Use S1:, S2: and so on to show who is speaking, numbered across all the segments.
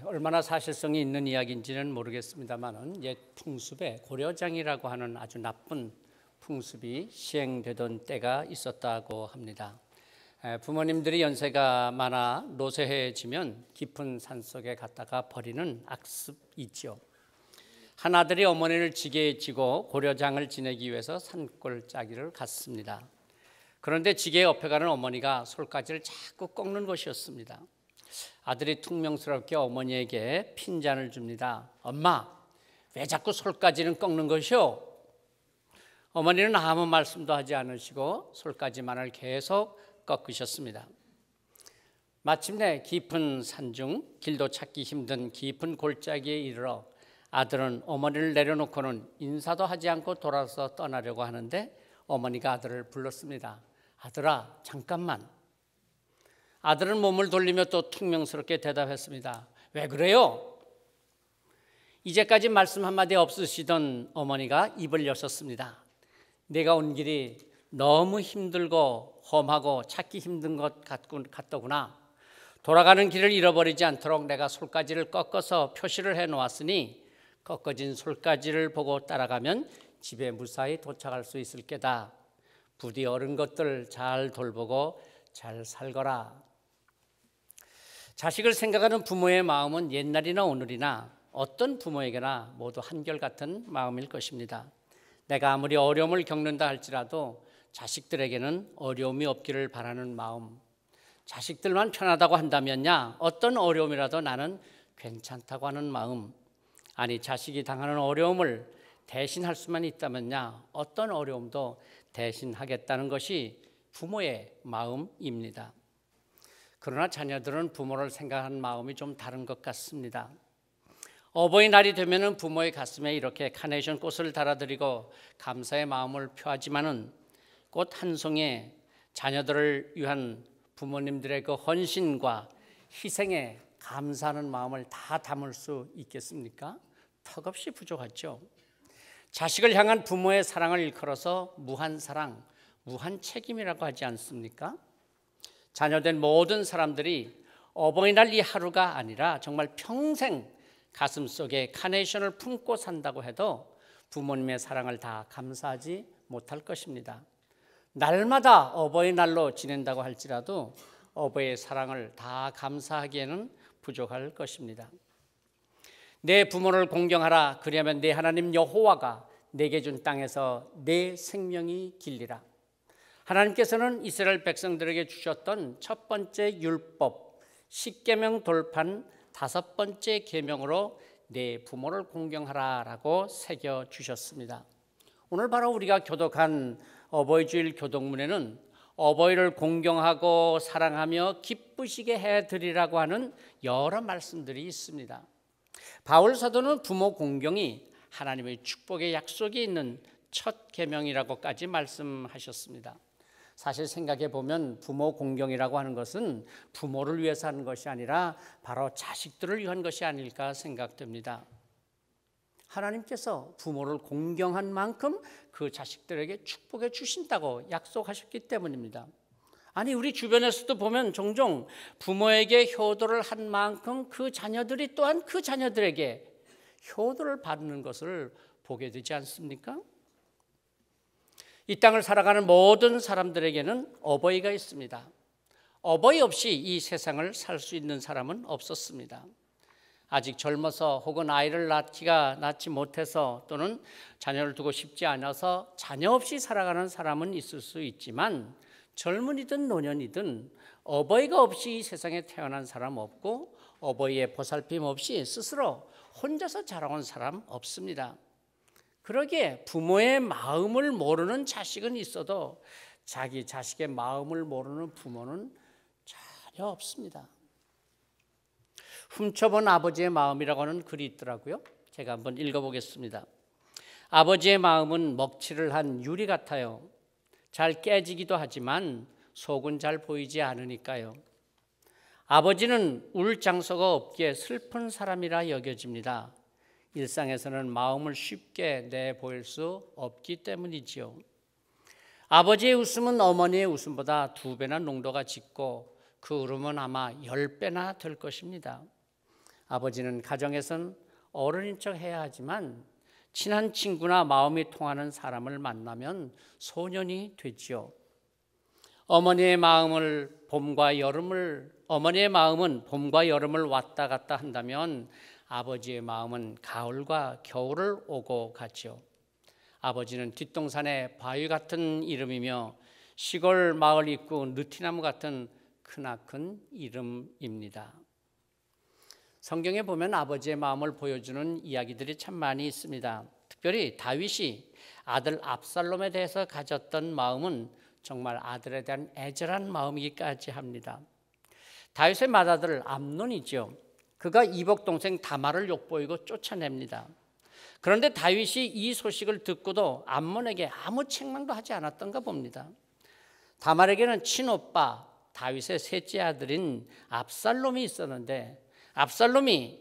S1: 얼마나 사실성이 있는 이야기인지는 모르겠습니다만은 옛 풍습에 고려장이라고 하는 아주 나쁜 풍습이 시행되던 때가 있었다고 합니다. 부모님들이 연세가 많아 노쇠해지면 깊은 산속에 갔다가 버리는 악습이지요. 한 아들이 어머니를 지게에 지고 고려장을 지내기 위해서 산골짜기를 갔습니다. 그런데 지게에 업혀가는 어머니가 솔가지를 자꾸 꺾는 것이었습니다. 아들이 퉁명스럽게 어머니에게 핀잔을 줍니다. 엄마, 왜 자꾸 솔가지는 꺾는 것이오? 어머니는 아무 말씀도 하지 않으시고 솔가지만을 계속 꺾으셨습니다. 마침내 깊은 산중 길도 찾기 힘든 깊은 골짜기에 이르러 아들은 어머니를 내려놓고는 인사도 하지 않고 돌아서 떠나려고 하는데 어머니가 아들을 불렀습니다. 아들아, 잠깐만. 아들은 몸을 돌리며 또 퉁명스럽게 대답했습니다. 왜 그래요? 이제까지 말씀 한마디 없으시던 어머니가 입을 여셨습니다. 내가 온 길이 너무 힘들고 험하고 찾기 힘든 것 같더구나. 돌아가는 길을 잃어버리지 않도록 내가 솔가지를 꺾어서 표시를 해놓았으니 꺾어진 솔가지를 보고 따라가면 집에 무사히 도착할 수 있을 게다. 부디 어른 것들 잘 돌보고 잘 살거라. 자식을 생각하는 부모의 마음은 옛날이나 오늘이나 어떤 부모에게나 모두 한결같은 마음일 것입니다. 내가 아무리 어려움을 겪는다 할지라도 자식들에게는 어려움이 없기를 바라는 마음, 자식들만 편하다고 한다면야 어떤 어려움이라도 나는 괜찮다고 하는 마음, 아니 자식이 당하는 어려움을 대신할 수만 있다면야 어떤 어려움도 대신하겠다는 것이 부모의 마음입니다. 그러나 자녀들은 부모를 생각하는 마음이 좀 다른 것 같습니다. 어버이날이 되면 부모의 가슴에 이렇게 카네이션 꽃을 달아드리고 감사의 마음을 표하지만은 꽃 한 송이에 자녀들을 위한 부모님들의 그 헌신과 희생에 감사하는 마음을 다 담을 수 있겠습니까? 턱없이 부족하죠. 자식을 향한 부모의 사랑을 일컬어서 무한 사랑, 무한 책임이라고 하지 않습니까? 자녀된 모든 사람들이 어버이날 이 하루가 아니라 정말 평생 가슴속에 카네이션을 품고 산다고 해도 부모님의 사랑을 다 감사하지 못할 것입니다. 날마다 어버이날로 지낸다고 할지라도 어버이의 사랑을 다 감사하기에는 부족할 것입니다. 내 부모를 공경하라. 그리하면 내 하나님 여호와가 내게 준 땅에서 내 생명이 길리라. 하나님께서는 이스라엘 백성들에게 주셨던 첫 번째 율법, 십계명 돌판 다섯 번째 계명으로 내 부모를 공경하라라고 새겨 주셨습니다. 오늘 바로 우리가 교독한 어버이주일 교독문에는 어버이를 공경하고 사랑하며 기쁘시게 해드리라고 하는 여러 말씀들이 있습니다. 바울 사도는 부모 공경이 하나님의 축복의 약속이 있는 첫 계명이라고까지 말씀하셨습니다. 사실 생각해 보면 부모 공경이라고 하는 것은 부모를 위해서 하는 것이 아니라 바로 자식들을 위한 것이 아닐까 생각됩니다. 하나님께서 부모를 공경한 만큼 그 자식들에게 축복해 주신다고 약속하셨기 때문입니다. 아니 우리 주변에서도 보면 종종 부모에게 효도를 한 만큼 그 자녀들이 또한 그 자녀들에게 효도를 받는 것을 보게 되지 않습니까? 이 땅을 살아가는 모든 사람들에게는 어버이가 있습니다. 어버이 없이 이 세상을 살 수 있는 사람은 없었습니다. 아직 젊어서 혹은 아이를 낳지 못해서 또는 자녀를 두고 싶지 않아서 자녀 없이 살아가는 사람은 있을 수 있지만 젊은이든 노년이든 어버이가 없이 이 세상에 태어난 사람 없고 어버이의 보살핌 없이 스스로 혼자서 자라온 사람 없습니다. 그러기에 부모의 마음을 모르는 자식은 있어도 자기 자식의 마음을 모르는 부모는 전혀 없습니다. 훔쳐본 아버지의 마음이라고 하는 글이 있더라고요. 제가 한번 읽어보겠습니다. 아버지의 마음은 먹칠을 한 유리 같아요. 잘 깨지기도 하지만 속은 잘 보이지 않으니까요. 아버지는 울 장소가 없기에 슬픈 사람이라 여겨집니다. 일상에서는 마음을 쉽게 내보일 수 없기 때문이지요. 아버지의 웃음은 어머니의 웃음보다 2배나 농도가 짙고 그 울음은 아마 10배나 될 것입니다. 아버지는 가정에선 어른인 척 해야 하지만 친한 친구나 마음이 통하는 사람을 만나면 소년이 되지요. 어머니의 마음은 봄과 여름을 왔다 갔다 한다면 아버지의 마음은 가을과 겨울을 오고 가죠. 아버지는 뒷동산의 바위 같은 이름이며 시골 마을 입구 느티나무 같은 크나큰 이름입니다. 성경에 보면 아버지의 마음을 보여주는 이야기들이 참 많이 있습니다. 특별히 다윗이 아들 압살롬에 대해서 가졌던 마음은 정말 아들에 대한 애절한 마음이기까지 합니다. 다윗의 맏아들 암논이죠. 그가 이복 동생 다말을 욕보이고 쫓아냅니다. 그런데 다윗이 이 소식을 듣고도 암논에게 아무 책망도 하지 않았던가 봅니다. 다말에게는 친오빠 다윗의 셋째 아들인 압살롬이 있었는데 압살롬이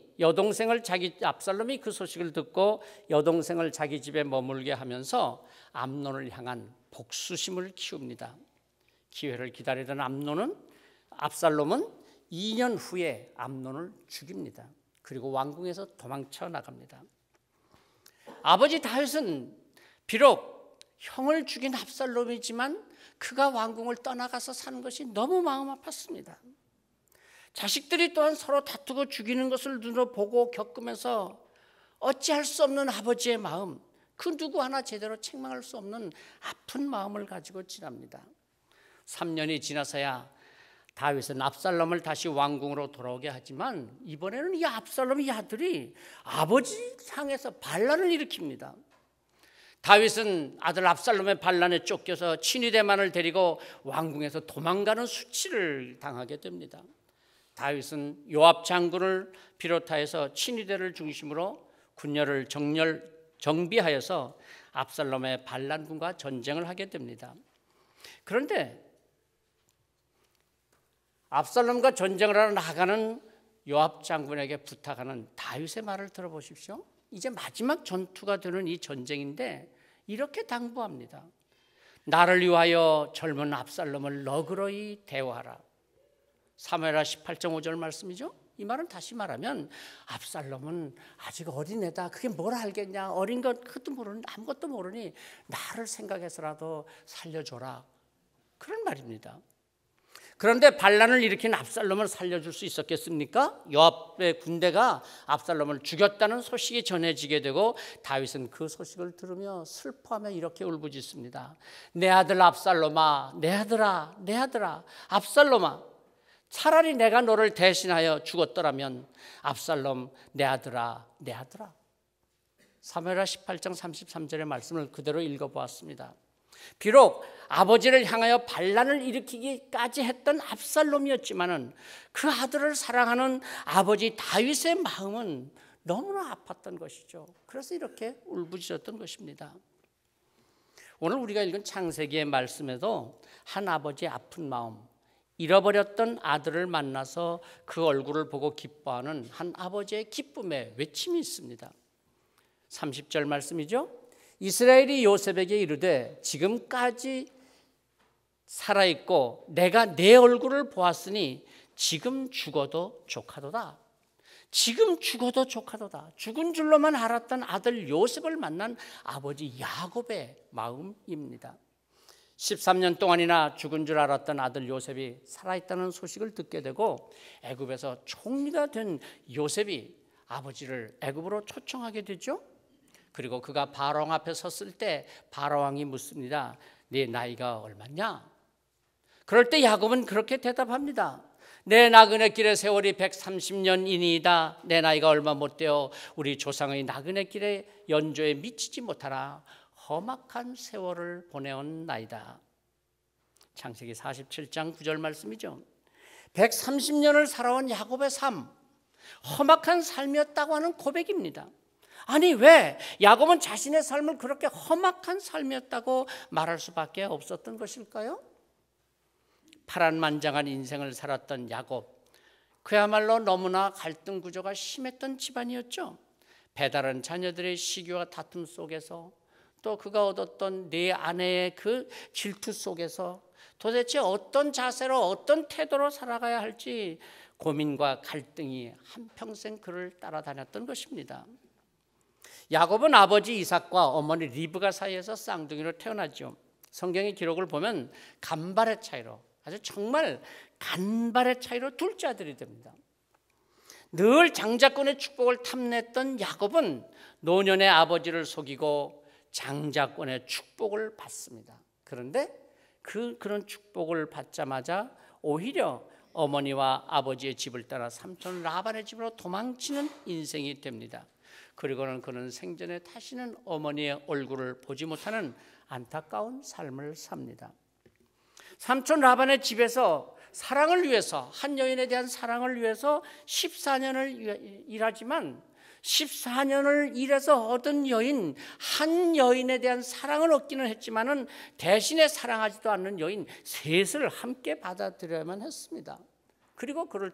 S1: 그 소식을 듣고 여동생을 자기 집에 머물게 하면서 암논을 향한 복수심을 키웁니다. 기회를 기다리던 압살롬은 2년 후에 암논을 죽입니다. 그리고 왕궁에서 도망쳐 나갑니다. 아버지 다윗은 비록 형을 죽인 압살롬이지만 그가 왕궁을 떠나가서 사는 것이 너무 마음 아팠습니다. 자식들이 또한 서로 다투고 죽이는 것을 눈으로 보고 겪으면서 어찌할 수 없는 아버지의 마음, 그 누구 하나 제대로 책망할 수 없는 아픈 마음을 가지고 지납니다. 3년이 지나서야 다윗은 압살롬을 다시 왕궁으로 돌아오게 하지만 이번에는 이 압살롬 이 아들이 아버지 향해서 반란을 일으킵니다. 다윗은 아들 압살롬의 반란에 쫓겨서 친위대만을 데리고 왕궁에서 도망가는 수치를 당하게 됩니다. 다윗은 요압 장군을 비롯하여서 친위대를 중심으로 군렬을 정비하여서 압살롬의 반란군과 전쟁을 하게 됩니다. 그런데 압살롬과 전쟁을 하러 나가는 요압 장군에게 부탁하는 다윗의 말을 들어보십시오. 이제 마지막 전투가 되는 이 전쟁인데 이렇게 당부합니다. 나를 위하여 젊은 압살롬을 너그러이 대우하라. 사무엘하 18.5절 말씀이죠. 이 말은 다시 말하면 압살롬은 아직 어린애다. 그게 뭘 알겠냐. 어린 것 그것도 모르니 아무것도 모르니 나를 생각해서라도 살려줘라. 그런 말입니다. 그런데 반란을 일으킨 압살롬을 살려줄 수 있었겠습니까? 요압의 군대가 압살롬을 죽였다는 소식이 전해지게 되고 다윗은 그 소식을 들으며 슬퍼하며 이렇게 울부짖습니다. 내 아들 압살롬아, 내 아들아, 내 아들아, 압살롬아, 차라리 내가 너를 대신하여 죽었더라면 압살롬 내 아들아, 내 아들아. 사무엘하 18장 33절의 말씀을 그대로 읽어보았습니다. 비록 아버지를 향하여 반란을 일으키기까지 했던 압살롬이었지만은 그 아들을 사랑하는 아버지 다윗의 마음은 너무나 아팠던 것이죠. 그래서 이렇게 울부짖었던 것입니다. 오늘 우리가 읽은 창세기의 말씀에도 한 아버지의 아픈 마음, 잃어버렸던 아들을 만나서 그 얼굴을 보고 기뻐하는 한 아버지의 기쁨의 외침이 있습니다. 30절 말씀이죠. 이스라엘이 요셉에게 이르되 지금까지 살아있고 내가 내 얼굴을 보았으니 지금 죽어도 조카도다. 지금 죽어도 조카도다. 죽은 줄로만 알았던 아들 요셉을 만난 아버지 야곱의 마음입니다. 13년 동안이나 죽은 줄 알았던 아들 요셉이 살아있다는 소식을 듣게 되고 애굽에서 총리가 된 요셉이 아버지를 애굽으로 초청하게 되죠. 그리고 그가 바로왕 앞에 섰을 때 바로왕이 묻습니다. 네 나이가 얼마냐? 그럴 때 야곱은 그렇게 대답합니다. 내 나그네 길의 세월이 130년이니이다. 내 나이가 얼마 못되어 우리 조상의 나그네 길의 연조에 미치지 못하나 험악한 세월을 보내온 나이다. 창세기 47장 9절 말씀이죠. 130년을 살아온 야곱의 삶, 험악한 삶이었다고 하는 고백입니다. 아니 왜 야곱은 자신의 삶을 그렇게 험악한 삶이었다고 말할 수밖에 없었던 것일까요? 파란만장한 인생을 살았던 야곱, 그야말로 너무나 갈등 구조가 심했던 집안이었죠. 배다른 자녀들의 시기와 다툼 속에서 또 그가 얻었던 네 아내의 그 질투 속에서 도대체 어떤 자세로 어떤 태도로 살아가야 할지 고민과 갈등이 한평생 그를 따라다녔던 것입니다. 야곱은 아버지 이삭과 어머니 리브가 사이에서 쌍둥이로 태어나죠. 성경의 기록을 보면 간발의 차이로, 아주 정말 간발의 차이로 둘째 아들이 됩니다. 늘 장자권의 축복을 탐냈던 야곱은 노년의 아버지를 속이고 장자권의 축복을 받습니다. 그런데 그런 축복을 받자마자 오히려 어머니와 아버지의 집을 따라 삼촌 라반의 집으로 도망치는 인생이 됩니다. 그리고는 그는 생전에 다시는 어머니의 얼굴을 보지 못하는 안타까운 삶을 삽니다. 삼촌 라반의 집에서 사랑을 위해서, 한 여인에 대한 사랑을 위해서 14년을 일하지만 14년을 일해서 얻은 여인, 한 여인에 대한 사랑을 얻기는 했지만은 대신에 사랑하지도 않는 여인 셋을 함께 받아들여야만 했습니다. 그리고 그들을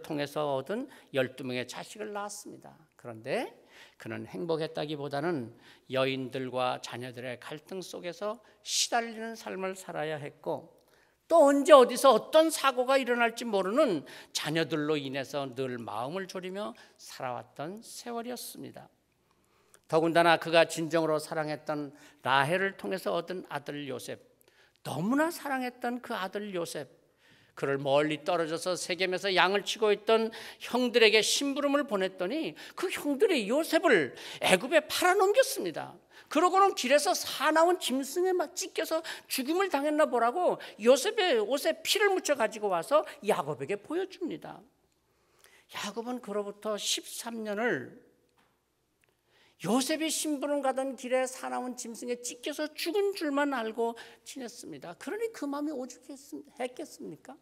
S1: 통해서 얻은 12명의 자식을 낳았습니다. 그런데 그는 행복했다기보다는 여인들과 자녀들의 갈등 속에서 시달리는 삶을 살아야 했고, 또 언제 어디서 어떤 사고가 일어날지 모르는 자녀들로 인해서 늘 마음을 졸이며 살아왔던 세월이었습니다. 더군다나 그가 진정으로 사랑했던 라헬을 통해서 얻은 아들 요셉, 너무나 사랑했던 그 아들 요셉, 그를 멀리 떨어져서 세겜에서 양을 치고 있던 형들에게 심부름을 보냈더니 그 형들이 요셉을 애굽에 팔아넘겼습니다. 그러고는 길에서 사나운 짐승에 막 찢겨서 죽임을 당했나 보라고 요셉의 옷에 피를 묻혀 가지고 와서 야곱에게 보여줍니다. 야곱은 그로부터 13년을 요셉이 심부름 가던 길에 사나운 짐승에 찢겨서 죽은 줄만 알고 지냈습니다. 그러니 그 마음이 오죽했겠습니까?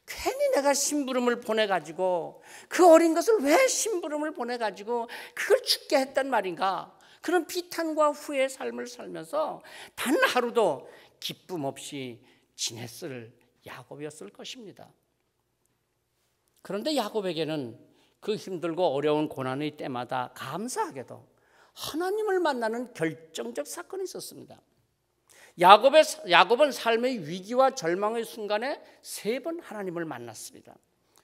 S1: 괜히 내가 심부름을 보내가지고 그 어린 것을 왜 심부름을 보내가지고 그걸 죽게 했단 말인가? 그런 비탄과 후회의 삶을 살면서 단 하루도 기쁨 없이 지냈을 야곱이었을 것입니다. 그런데 야곱에게는 그 힘들고 어려운 고난의 때마다 감사하게도 하나님을 만나는 결정적 사건이 있었습니다. 야곱은 삶의 위기와 절망의 순간에 3번 하나님을 만났습니다.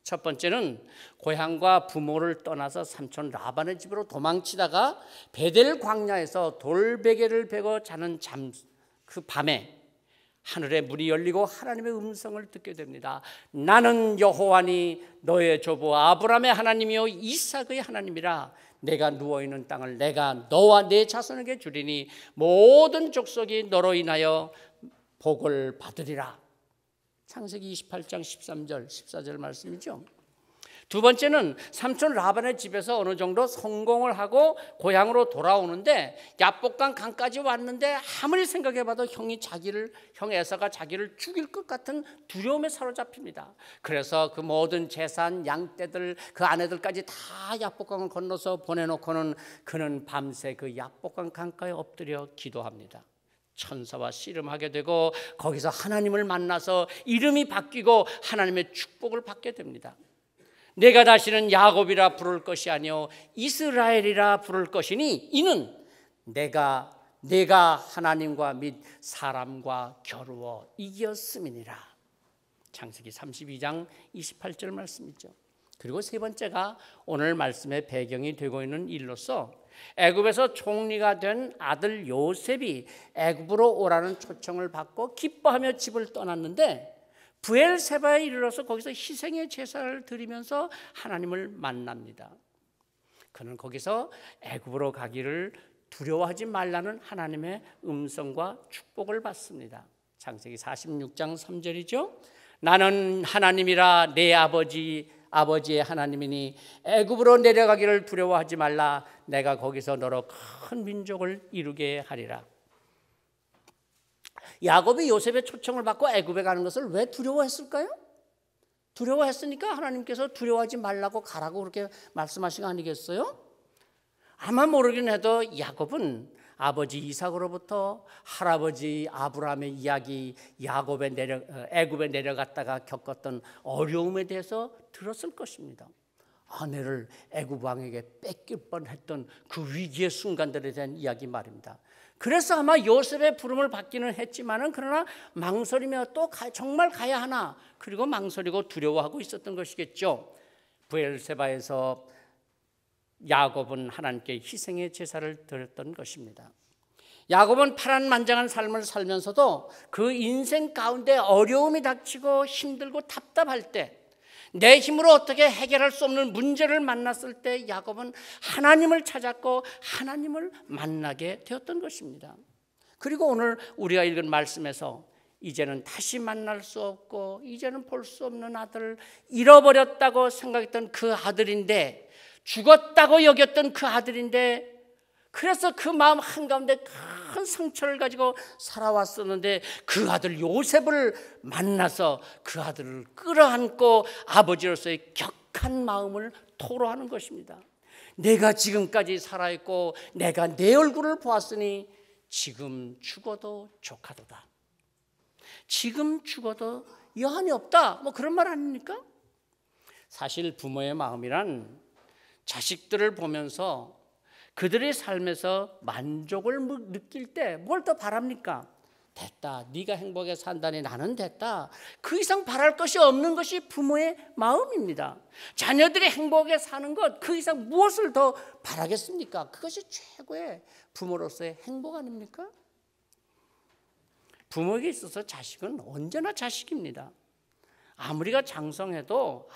S1: 첫 번째는 고향과 부모를 떠나서 삼촌 라반의 집으로 도망치다가 베델 광야에서 돌베개를 베고 자는 그 밤에 하늘에 문이 열리고 하나님의 음성을 듣게 됩니다. 나는 여호와니 너의 조부 아브라함의 하나님이요 이삭의 하나님이라. 내가 누워있는 땅을 내가 너와 내 자손에게 주리니 모든 족속이 너로 인하여 복을 받으리라. 창세기 28장 13절 14절 말씀이죠. 두 번째는 삼촌 라반의 집에서 어느 정도 성공을 하고 고향으로 돌아오는데 야복강 강까지 왔는데 아무리 생각해봐도 형 에서가 자기를 죽일 것 같은 두려움에 사로잡힙니다. 그래서 그 모든 재산, 양떼들, 그 아내들까지 다 야복강을 건너서 보내놓고는 그는 밤새 그 야복강 강가에 엎드려 기도합니다. 천사와 씨름하게 되고 거기서 하나님을 만나서 이름이 바뀌고 하나님의 축복을 받게 됩니다. 내가 다시는 야곱이라 부를 것이 아니요 이스라엘이라 부를 것이니 이는 내가 하나님과 및 사람과 겨루어 이겼음이니라. 창세기 32장 28절 말씀이죠. 그리고 세 번째가 오늘 말씀의 배경이 되고 있는 일로서 애굽에서 총리가 된 아들 요셉이 애굽으로 오라는 초청을 받고 기뻐하며 집을 떠났는데 브엘세바에 이르러서 거기서 희생의 제사를 드리면서 하나님을 만납니다. 그는 거기서 애굽으로 가기를 두려워하지 말라는 하나님의 음성과 축복을 받습니다. 창세기 46장 3절이죠. 나는 하나님이라 내 아버지의 하나님이니 애굽으로 내려가기를 두려워하지 말라. 내가 거기서 너로 큰 민족을 이루게 하리라. 야곱이 요셉의 초청을 받고 애굽에 가는 것을 왜 두려워했을까요? 두려워했으니까 하나님께서 두려워하지 말라고 가라고 그렇게 말씀하신 거 아니겠어요? 아마 모르긴 해도 야곱은 아버지 이삭으로부터 할아버지 아브라함의 이야기, 애굽에 내려갔다가 겪었던 어려움에 대해서 들었을 것입니다. 아내를 애굽 왕에게 뺏길 뻔했던 그 위기의 순간들에 대한 이야기 말입니다. 그래서 아마 요셉의 부름을 받기는 했지만은 그러나 망설이며 또 정말 가야 하나, 그리고 망설이고 두려워하고 있었던 것이겠죠. 브엘세바에서 야곱은 하나님께 희생의 제사를 드렸던 것입니다. 야곱은 파란만장한 삶을 살면서도 그 인생 가운데 어려움이 닥치고 힘들고 답답할 때, 내 힘으로 어떻게 해결할 수 없는 문제를 만났을 때 야곱은 하나님을 찾았고 하나님을 만나게 되었던 것입니다. 그리고 오늘 우리가 읽은 말씀에서 이제는 다시 만날 수 없고 이제는 볼 수 없는 아들을 잃어버렸다고 생각했던 그 아들인데, 죽었다고 여겼던 그 아들인데, 그래서 그 마음 한가운데 큰 상처를 가지고 살아왔었는데 그 아들 요셉을 만나서 그 아들을 끌어안고 아버지로서의 격한 마음을 토로하는 것입니다. 내가 지금까지 살아있고 내가 내 얼굴을 보았으니 지금 죽어도 조카도다. 지금 죽어도 여한이 없다. 뭐 그런 말 아닙니까? 사실 부모의 마음이란 자식들을 보면서 그들의 삶에서 만족을 느낄 때 뭘 더 바랍니까? 됐다. 네가 행복하게 산다니 나는 됐다. 그 이상 바랄 것이 없는 것이 부모의 마음입니다. 자녀들이 행복하게 사는 것, 그 이상 무엇을 더 바라겠습니까? 그것이 최고의 부모로서의 행복 아닙니까? 부모에게 있어서 자식은 언제나 자식입니다. 아무리 장성해도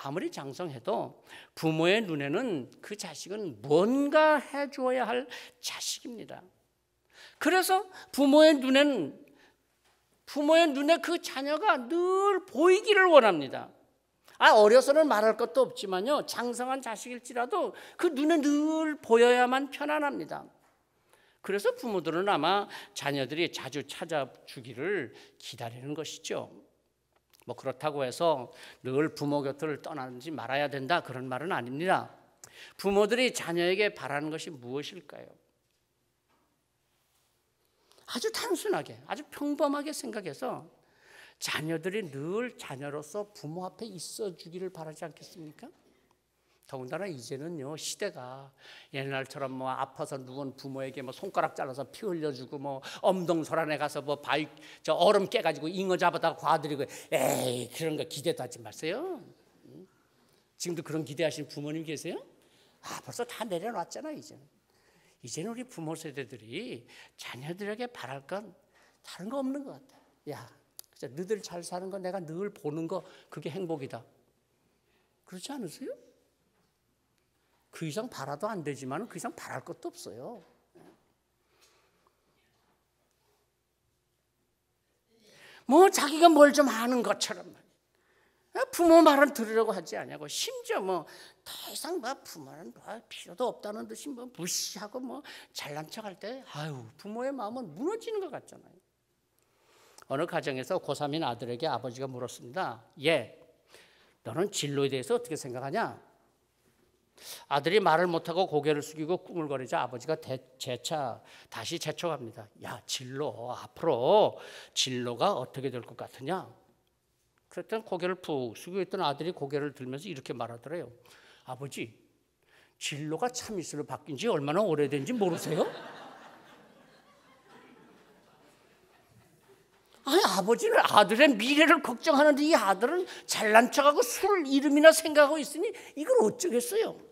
S1: 부모의 눈에는 그 자식은 뭔가 해주어야 할 자식입니다. 그래서 부모의 눈에 그 자녀가 늘 보이기를 원합니다. 어려서는 말할 것도 없지만요, 장성한 자식일지라도 그 눈에 늘 보여야만 편안합니다. 그래서 부모들은 아마 자녀들이 자주 찾아주기를 기다리는 것이죠. 뭐 그렇다고 해서 늘 부모 곁을 떠나지 말아야 된다, 그런 말은 아닙니다. 부모들이 자녀에게 바라는 것이 무엇일까요? 아주 단순하게, 아주 평범하게 생각해서 자녀들이 늘 자녀로서 부모 앞에 있어 주기를 바라지 않겠습니까? 더군다나 이제는요, 시대가 옛날처럼 뭐 아파서 누군 부모에게 뭐 손가락 잘라서 피 흘려주고 뭐 엄동설안에 가서 뭐 저 얼음 깨가지고 잉어 잡아다 과드리고, 에이 그런 거 기대도 하지 마세요. 지금도 그런 기대하시는 부모님 계세요? 벌써 다 내려놨잖아. 이제는 우리 부모 세대들이 자녀들에게 바랄 건 다른 거 없는 것 같아. 야, 진짜 너희들 잘 사는 거 내가 늘 보는 거, 그게 행복이다. 그렇지 않으세요? 그 이상 바라도 안 되지만 그 이상 바랄 것도 없어요. 뭐 자기가 뭘 좀 아는 것처럼 부모 말은 들으려고 하지 않냐고, 심지어 뭐 더 이상 부모는 필요도 없다는 듯이 무시하고 잘난 척할 때 부모의 마음은 무너지는 것 같잖아요. 어느 가정에서 고3인 아들에게 아버지가 물었습니다. 너는 진로에 대해서 어떻게 생각하냐? 아들이 말을 못하고 고개를 숙이고 꾸물거리자 아버지가 다시 재촉합니다. 앞으로 진로가 어떻게 될 것 같으냐? 그랬더니 고개를 푹 숙이고 있던 아들이 고개를 들면서 이렇게 말하더래요. 아버지, 진로가 참이슬로 바뀐 지 얼마나 오래된지 모르세요? 아버지는 아들의 미래를 걱정하는데 이 아들은 잘난 척하고 술 이름이나 생각하고 있으니 이걸 어쩌겠어요?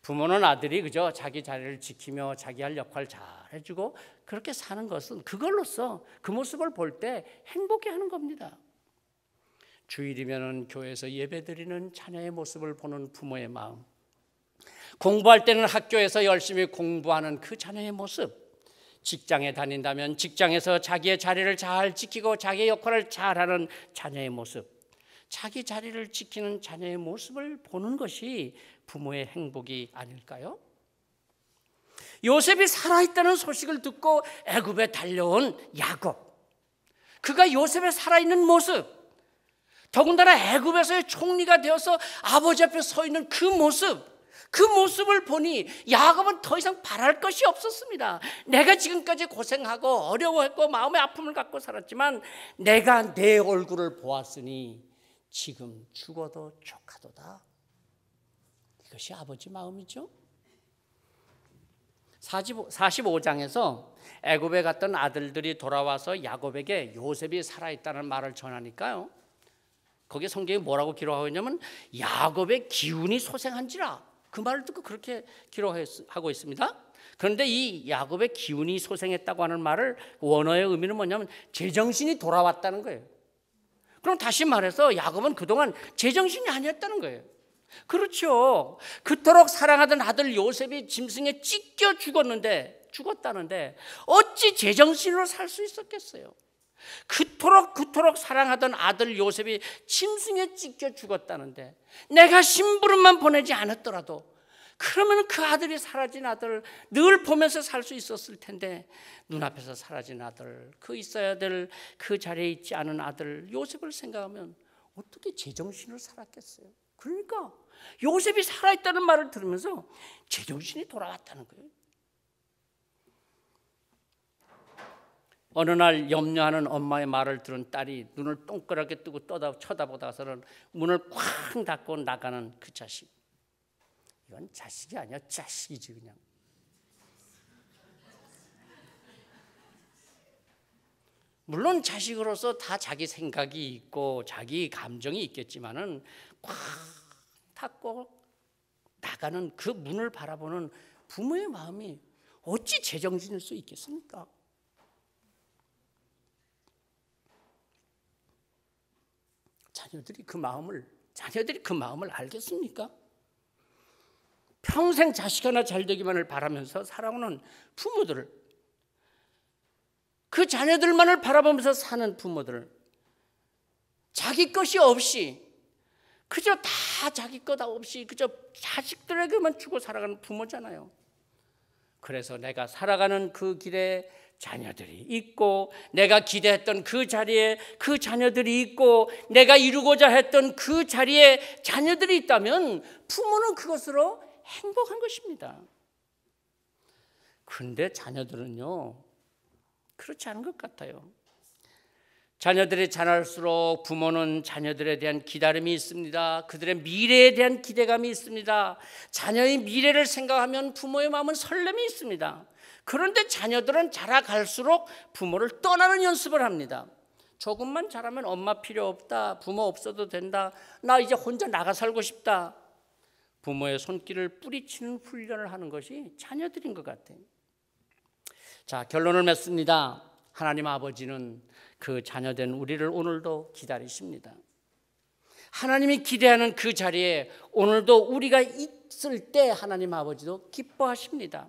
S1: 부모는 아들이 그저 자기 자리를 지키며 자기 할 역할을 잘 해주고 그렇게 사는 것은 그걸로써 그 모습을 볼 때 행복해하는 겁니다. 주일이면 교회에서 예배드리는 자녀의 모습을 보는 부모의 마음, 공부할 때는 학교에서 열심히 공부하는 그 자녀의 모습, 직장에 다닌다면 직장에서 자기의 자리를 잘 지키고 자기의 역할을 잘하는 자녀의 모습, 자기 자리를 지키는 자녀의 모습을 보는 것이 부모의 행복이 아닐까요? 요셉이 살아있다는 소식을 듣고 애굽에 달려온 야곱, 그가 요셉의 살아있는 모습, 더군다나 애굽에서의 총리가 되어서 아버지 앞에 서 있는 그 모습을 보니 야곱은 더 이상 바랄 것이 없었습니다. 내가 지금까지 고생하고 어려워했고 마음의 아픔을 갖고 살았지만 내가 내 얼굴을 보았으니 지금 죽어도 조카도다. 이것이 아버지 마음이죠. 45장에서 애굽에 갔던 아들들이 돌아와서 야곱에게 요셉이 살아있다는 말을 전하니까요, 거기에 성경이 뭐라고 기록하고 있냐면 야곱의 기운이 소생한지라, 그 말을 듣고 그렇게 기록하고 있습니다. 그런데 이 야곱의 기운이 소생했다고 하는 말을 원어의 의미는 뭐냐면 제정신이 돌아왔다는 거예요. 그럼 다시 말해서 야곱은 그동안 제정신이 아니었다는 거예요. 그렇죠. 그토록 사랑하던 아들 요셉이 짐승에 찢겨 죽었다는데 어찌 제정신으로 살 수 있었겠어요? 그토록 사랑하던 아들 요셉이 짐승에 찢겨 죽었다는데 내가 심부름만 보내지 않았더라도 그러면 그 아들이 사라진 아들 늘 보면서 살 수 있었을 텐데, 눈앞에서 사라진 아들, 그 있어야 될 그 자리에 있지 않은 아들 요셉을 생각하면 어떻게 제정신으로 살았겠어요? 그러니까 요셉이 살아있다는 말을 들으면서 제정신이 돌아왔다는 거예요. 어느 날 염려하는 엄마의 말을 들은 딸이 눈을 동그랗게 뜨고 쳐다보다서는 문을 쾅 닫고 나가는 그 자식. 이건 자식이 아니야, 자식이지 그냥. 물론 자식으로서 다 자기 생각이 있고 자기 감정이 있겠지만은 꽉 닫고 나가는 그 문을 바라보는 부모의 마음이 어찌 제정신일 수 있겠습니까? 자녀들이 그 마음을 알겠습니까? 평생 자식 하나 잘 되기만을 바라면서 살아오는 부모들을, 그 자녀들만을 바라보면서 사는 부모들을, 자기 것이 없이 그저 다 자기 것 없이 그저 자식들에게만 주고 살아가는 부모잖아요. 그래서 내가 살아가는 그 길에 자녀들이 있고, 내가 기대했던 그 자리에 그 자녀들이 있고, 내가 이루고자 했던 그 자리에 자녀들이 있다면 부모는 그것으로 행복한 것입니다. 그런데 자녀들은요, 그렇지 않은 것 같아요. 자녀들이 자랄수록 부모는 자녀들에 대한 기다림이 있습니다. 그들의 미래에 대한 기대감이 있습니다. 자녀의 미래를 생각하면 부모의 마음은 설렘이 있습니다. 그런데 자녀들은 자라갈수록 부모를 떠나는 연습을 합니다. 조금만 자라면 엄마 필요 없다, 부모 없어도 된다, 나 이제 혼자 나가 살고 싶다. 부모의 손길을 뿌리치는 훈련을 하는 것이 자녀들인 것 같아요. 자, 결론을 맺습니다. 하나님 아버지는 그 자녀된 우리를 오늘도 기다리십니다. 하나님이 기대하는 그 자리에 오늘도 우리가 있을 때 하나님 아버지도 기뻐하십니다.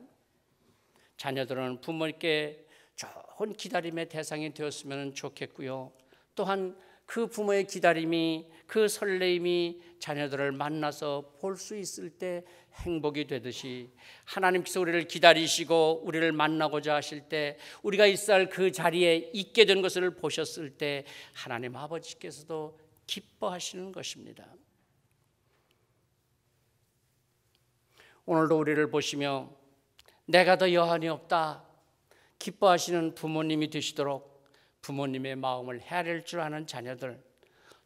S1: 자녀들은 부모님께 좋은 기다림의 대상이 되었으면 좋겠고요. 또한 그 부모의 기다림이, 그 설레임이 자녀들을 만나서 볼 수 있을 때 행복이 되듯이 하나님께서 우리를 기다리시고 우리를 만나고자 하실 때 우리가 있어야 할 그 자리에 있게 된 것을 보셨을 때 하나님 아버지께서도 기뻐하시는 것입니다. 오늘도 우리를 보시며 내가 더 여한이 없다 기뻐하시는 부모님이 되시도록 부모님의 마음을 헤아릴 줄 아는 자녀들,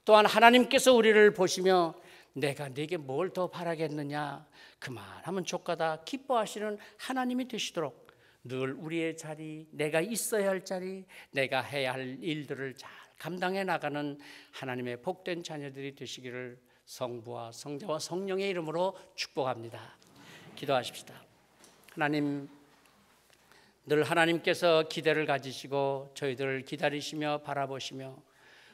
S1: 또한 하나님께서 우리를 보시며 내가 네게 뭘 더 바라겠느냐, 그만하면 족하다 기뻐하시는 하나님이 되시도록 늘 우리의 자리, 내가 있어야 할 자리, 내가 해야 할 일들을 잘 감당해 나가는 하나님의 복된 자녀들이 되시기를 성부와 성자와 성령의 이름으로 축복합니다. 기도하십시다. 하나님, 늘 하나님께서 기대를 가지시고 저희들을 기다리시며 바라보시며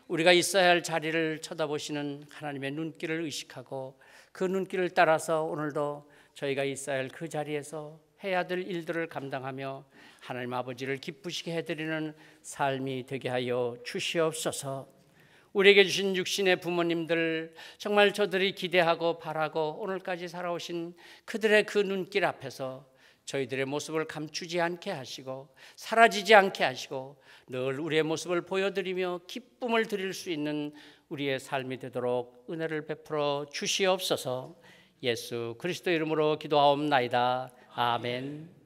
S1: 우리가 있어야 할 자리를 쳐다보시는 하나님의 눈길을 의식하고 그 눈길을 따라서 오늘도 저희가 있어야 할 그 자리에서 해야 될 일들을 감당하며 하나님 아버지를 기쁘시게 해드리는 삶이 되게 하여 주시옵소서. 우리에게 주신 육신의 부모님들, 정말 저들이 기대하고 바라고 오늘까지 살아오신 그들의 그 눈길 앞에서 저희들의 모습을 감추지 않게 하시고 사라지지 않게 하시고 늘 우리의 모습을 보여드리며 기쁨을 드릴 수 있는 우리의 삶이 되도록 은혜를 베풀어 주시옵소서. 예수 그리스도 이름으로 기도하옵나이다. 아멘.